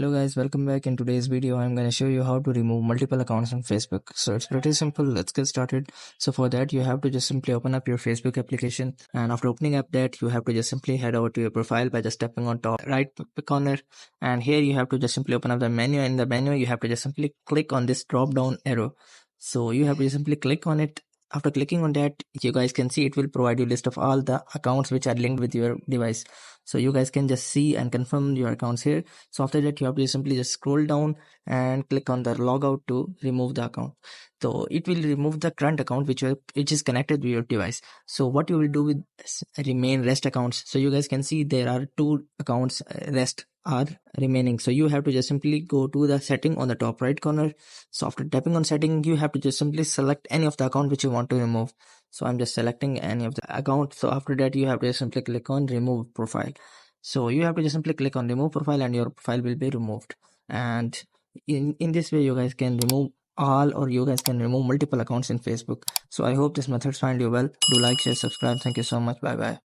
Hello guys, welcome back. In today's video I'm going to show you how to remove multiple accounts on Facebook. So it's pretty simple. Let's get started. So for that you have to just simply open up your Facebook application, and after opening up that you have to just simply head over to your profile by just tapping on top right corner, and here you have to just simply open up the menu. In the menu you have to just simply click on this drop down arrow. So you have to just simply click on it. After clicking on that, you guys can see it will provide you a list of all the accounts which are linked with your device. So you guys can just see and confirm your accounts here. So after that you have to simply just scroll down and click on the logout to remove the account. So it will remove the current account which is connected to your device. So what you will do with remain rest accounts, so you guys can see there are two accounts rest are remaining. So you have to just simply go to the setting on the top right corner. So after tapping on setting you have to just simply select any of the account which you want to remove. So I'm just selecting any of the account. So after that you have to just simply click on remove profile. So you have to just simply click on remove profile and your profile will be removed. And in this way you guys can remove all, or you guys can remove multiple accounts in Facebook. So I hope this method find you well. Do like, share, subscribe. Thank you so much. Bye bye.